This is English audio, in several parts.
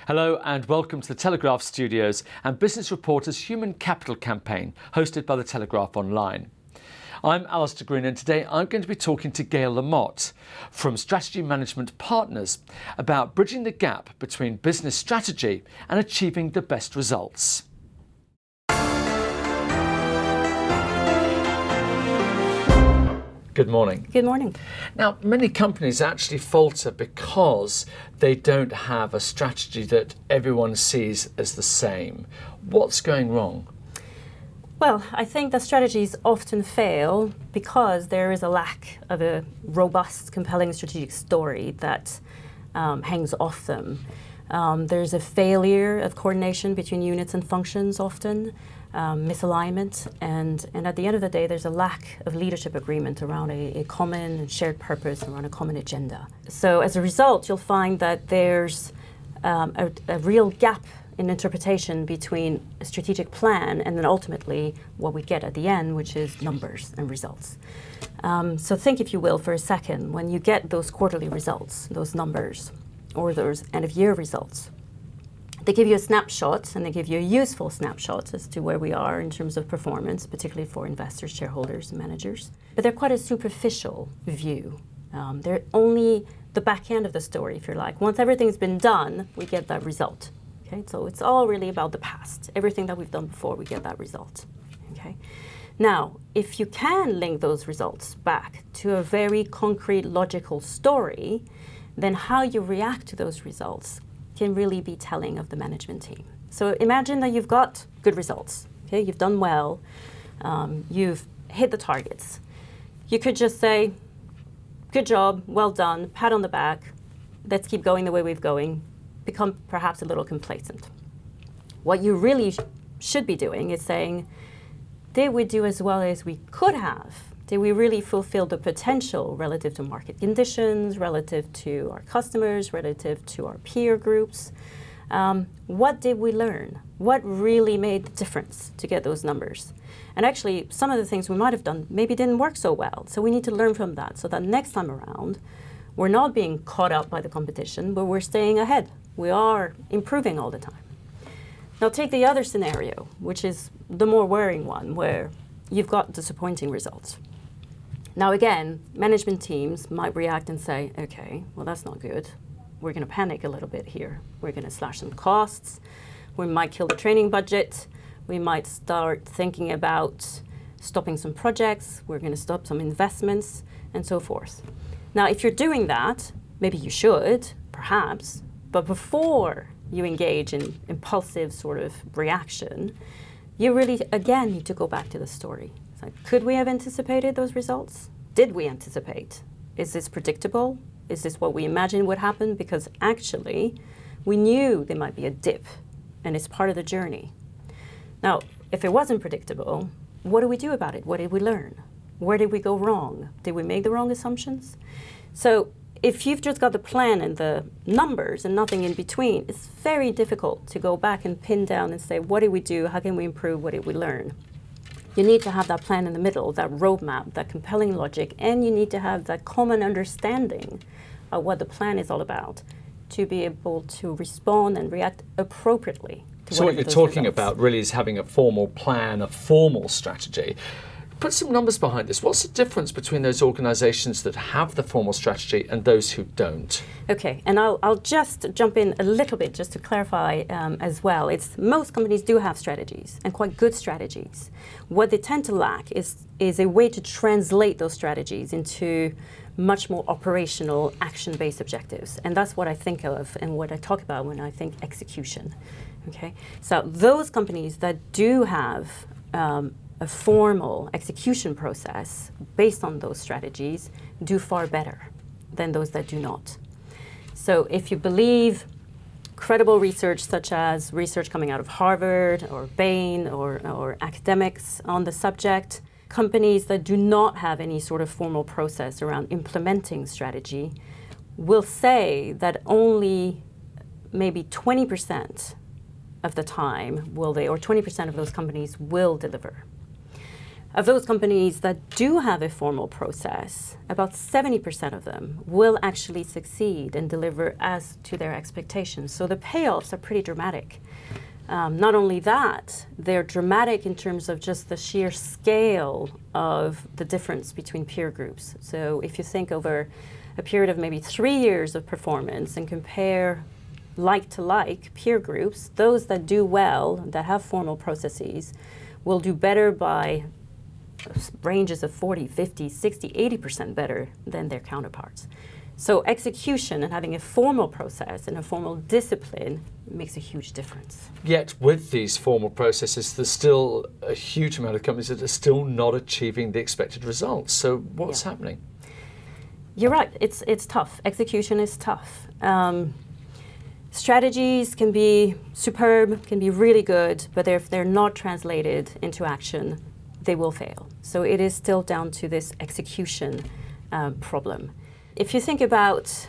Hello and welcome to the Telegraph Studios and Business Reporter's Human Capital campaign, hosted by the Telegraph Online. I'm Alistair Green and today I'm going to be talking to Gaelle Lamotte from Strategy Management Partners about bridging the gap between business strategy and achieving the best results. Good morning. Good morning. Now, many companies actually falter because they don't have a strategy that everyone sees as the same. What's going wrong? Well, I think that strategies often fail because there is a lack of a robust, compelling strategic story that hangs off them. There's a failure of coordination between units and functions often, misalignment, and at the end of the day, there's a lack of leadership agreement around a common and shared purpose, around a common agenda. So as a result, you'll find that there's a real gap in interpretation between a strategic plan and then ultimately what we get at the end, which is numbers and results. So think, if you will, for a second, when you get those quarterly results, those numbers, or those end-of-year results, they give you a snapshot, and they give you a useful snapshot as to where we are in terms of performance, particularly for investors, shareholders, and managers. But they're quite a superficial view. They're only the back end of the story, if you're like. Once everything's been done, we get that result. Okay, so it's all really about the past. Everything that we've done before, we get that result. Okay. Now, if you can link those results back to a very concrete, logical story, then how you react to those results can really be telling of the management team. So imagine that you've got good results. Okay, you've done well, you've hit the targets. You could just say, good job, well done, pat on the back, let's keep going the way we're going, become perhaps a little complacent. What you really should be doing is saying, did we do as well as we could have? Did we really fulfill the potential relative to market conditions, relative to our customers, relative to our peer groups? What did we learn? What really made the difference to get those numbers? And actually, some of the things we might have done maybe didn't work so well. So we need to learn from that so that next time around, we're not being caught up by the competition, but we're staying ahead. We are improving all the time. Now take the other scenario, which is the more worrying one, where you've got disappointing results. Now again, management teams might react and say, okay, well that's not good. We're going to panic a little bit here. We're going to slash some costs. We might kill the training budget. We might start thinking about stopping some projects. We're going to stop some investments and so forth. Now, if you're doing that, maybe you should, perhaps, but before you engage in impulsive sort of reaction, you really, again, need to go back to the story. It's like, could we have anticipated those results? Did we anticipate? Is this predictable? Is this what we imagined would happen? Because actually, we knew there might be a dip, and it's part of the journey. Now, if it wasn't predictable, what do we do about it? What did we learn? Where did we go wrong? Did we make the wrong assumptions? So if you've just got the plan and the numbers and nothing in between, it's very difficult to go back and pin down and say, what did we do? How can we improve? What did we learn? You need to have that plan in the middle, that roadmap, that compelling logic, and you need to have that common understanding of what the plan is all about to be able to respond and react appropriately to So what you're talking results. about really is having a formal plan, a formal strategy. Put some numbers behind this. What's the difference between those organizations that have the formal strategy and those who don't? Okay, and I'll just jump in a little bit just to clarify as well. Most companies do have strategies, and quite good strategies. What they tend to lack is a way to translate those strategies into much more operational, action-based objectives. And that's what I think of and what I talk about when I think execution. Okay, so those companies that do have a formal execution process based on those strategies do far better than those that do not. So if you believe credible research, such as research coming out of Harvard or Bain or academics on the subject, companies that do not have any sort of formal process around implementing strategy will say that only maybe 20% of the time will they, or 20% of those companies will deliver. Of those companies that do have a formal process, about 70% of them will actually succeed and deliver as to their expectations. So the payoffs are pretty dramatic. Not only that, they're dramatic in terms of just the sheer scale of the difference between peer groups. So if you think over a period of maybe 3 years of performance and compare like to like peer groups, those that do well, that have formal processes, will do better by ranges of 40, 50, 60, 80% better than their counterparts. So execution and having a formal process and a formal discipline makes a huge difference. Yet with these formal processes, there's still a huge amount of companies that are still not achieving the expected results. So what's happening? You're right, it's tough. Execution is tough. Strategies can be superb, can be really good, but if they're not translated into action, they will fail. So it is still down to this execution problem. If you think about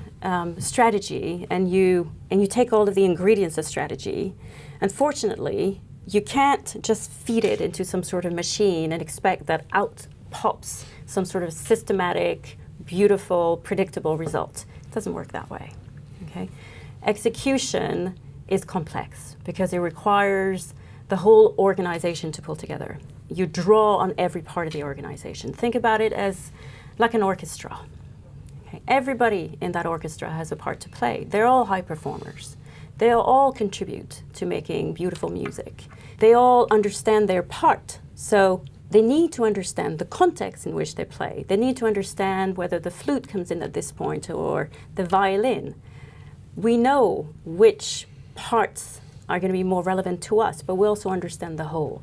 strategy and you take all of the ingredients of strategy, unfortunately, you can't just feed it into some sort of machine and expect that out pops some sort of systematic, beautiful, predictable result. It doesn't work that way. Okay? Execution is complex because it requires the whole organization to pull together. You draw on every part of the organization. Think about it as like an orchestra. Okay? Everybody in that orchestra has a part to play. They're all high performers. They all contribute to making beautiful music. They all understand their part. So they need to understand the context in which they play. They need to understand whether the flute comes in at this point or the violin. We know which parts are going to be more relevant to us, but we also understand the whole.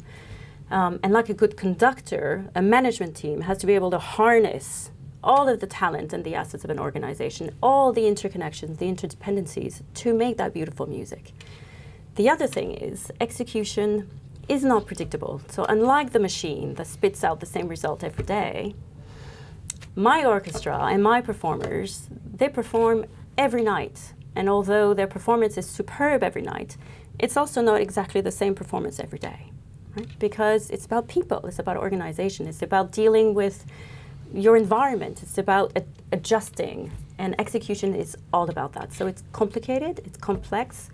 And like a good conductor, a management team has to be able to harness all of the talent and the assets of an organization, all the interconnections, the interdependencies to make that beautiful music. The other thing is execution is not predictable. So unlike the machine that spits out the same result every day, my orchestra and my performers, they perform every night. And although their performance is superb every night, it's also not exactly the same performance every day. Right? Because it's about people, it's about organization, it's about dealing with your environment, it's about adjusting, and execution is all about that. So it's complicated, it's complex,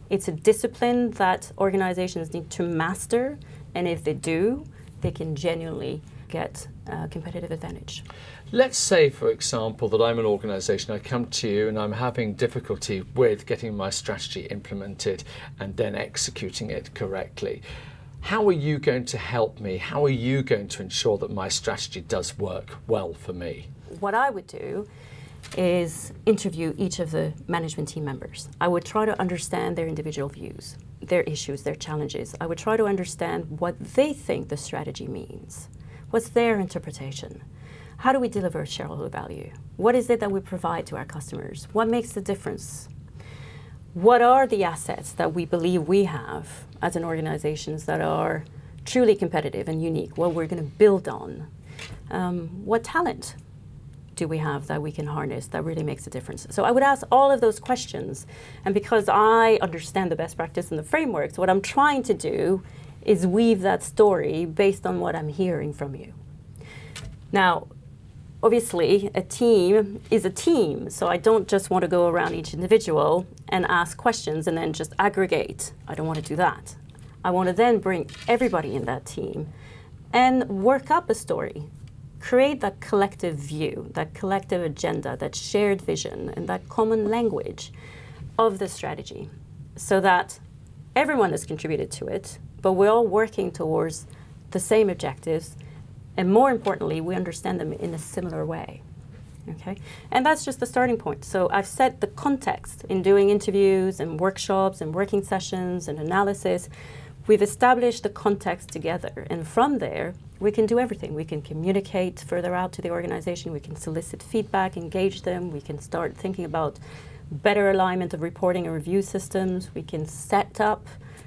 it's a discipline that organizations need to master, and if they do, they can genuinely get a competitive advantage. Let's say, for example, that I'm an organisation, I come to you and I'm having difficulty with getting my strategy implemented and then executing it correctly. How are you going to help me? How are you going to ensure that my strategy does work well for me? What I would do is interview each of the management team members. I would try to understand their individual views, their issues, their challenges. I would try to understand what they think the strategy means. What's their interpretation? How do we deliver shareholder value? What is it that we provide to our customers? What makes the difference? What are the assets that we believe we have as an organization that are truly competitive and unique? What we're going to build on? What talent do we have that we can harness that really makes a difference? So I would ask all of those questions. And because I understand the best practice and the frameworks, what I'm trying to do is weave that story based on what I'm hearing from you. Now, obviously, a team is a team, so I don't just want to go around each individual and ask questions and then just aggregate. I don't want to do that. I want to then bring everybody in that team and work up a story. Create that collective view, that collective agenda, that shared vision, and that common language of the strategy so that everyone has contributed to it, but we're all working towards the same objectives, and more importantly, we understand them in a similar way. Okay? And that's just the starting point. So I've set the context in doing interviews and workshops and working sessions and analysis. We've established the context together, and from there, we can do everything. We can communicate further out to the organization, we can solicit feedback, engage them, we can start thinking about better alignment of reporting and review systems, we can set up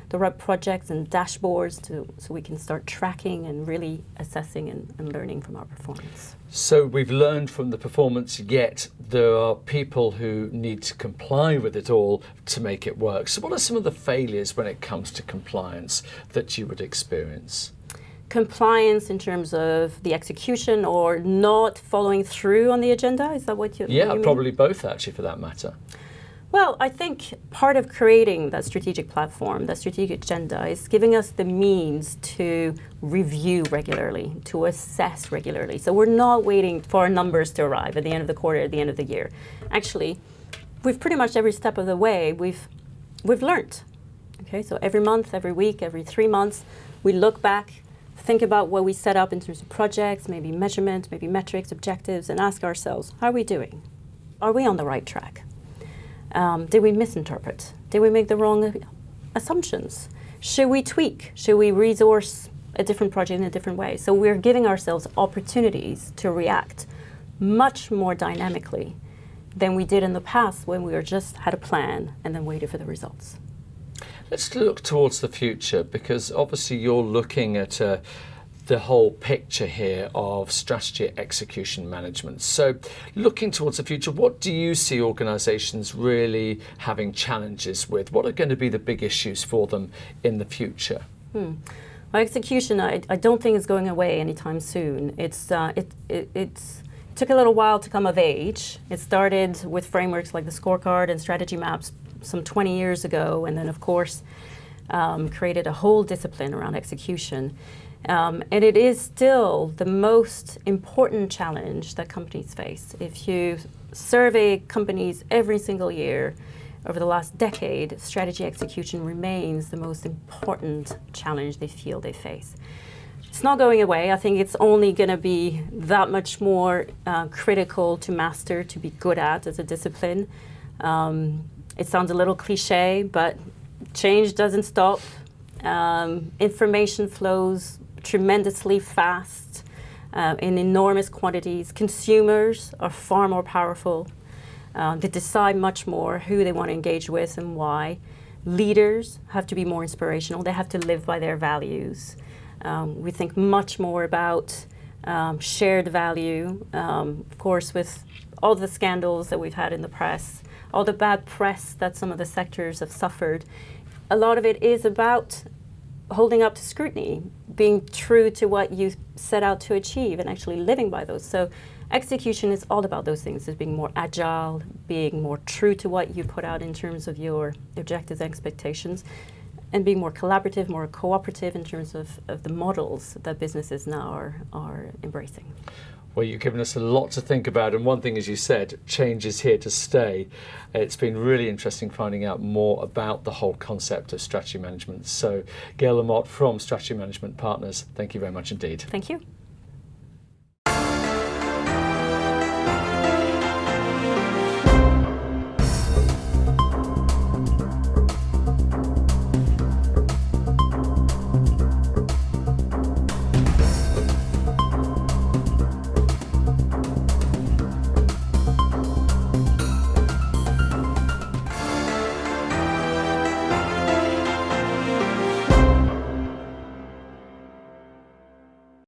the right projects and dashboards so we can start tracking and really assessing and learning from our performance. So we've learned from the performance, yet there are people who need to comply with it all to make it work. So what are some of the failures when it comes to compliance that you would experience? compliance in terms of the execution or not following through on the agenda? Is that what you mean? Probably both, actually, for that matter. Well, I think part of creating that strategic platform, that strategic agenda, is giving us the means to review regularly, to assess regularly. So we're not waiting for our numbers to arrive at the end of the quarter, at the end of the year. Actually, we've pretty much every step of the way, we've learned. Okay, so every month, every week, every 3 months, we look back, think about what we set up in terms of projects, maybe measurement, maybe metrics, objectives, and ask ourselves, how are we doing? Are we on the right track? Did we misinterpret? Did we make the wrong assumptions? Should we tweak? Should we resource a different project in a different way? So we're giving ourselves opportunities to react much more dynamically than we did in the past when we were just had a plan and then waited for the results. Let's look towards the future, because obviously you're looking at the whole picture here of strategy execution management. So looking towards the future, what do you see organisations really having challenges with? What are going to be the big issues for them in the future? Well, execution, I don't think is going away anytime soon. It took a little while to come of age. It started with frameworks like the scorecard and strategy maps some 20 years ago, and then of course created a whole discipline around execution. And it is still the most important challenge that companies face. If you survey companies every single year over the last decade, strategy execution remains the most important challenge they feel they face. It's not going away. I think it's only going to be that much more critical to master, to be good at as a discipline. It sounds a little cliche, but change doesn't stop. Information flows tremendously fast in enormous quantities. Consumers are far more powerful. They decide much more who they want to engage with and why. Leaders have to be more inspirational. They have to live by their values. We think much more about shared value. Of course, with all the scandals that we've had in the press, all the bad press that some of the sectors have suffered, a lot of it is about holding up to scrutiny, being true to what you set out to achieve and actually living by those. So execution is all about those things, is being more agile, being more true to what you put out in terms of your objectives and expectations, and being more collaborative, more cooperative in terms of the models that businesses now are embracing. Well, you've given us a lot to think about, and one thing, as you said, change is here to stay. It's been really interesting finding out more about the whole concept of strategy management. So, Gaelle Lamotte from Strategy Management Partners, thank you very much indeed. Thank you.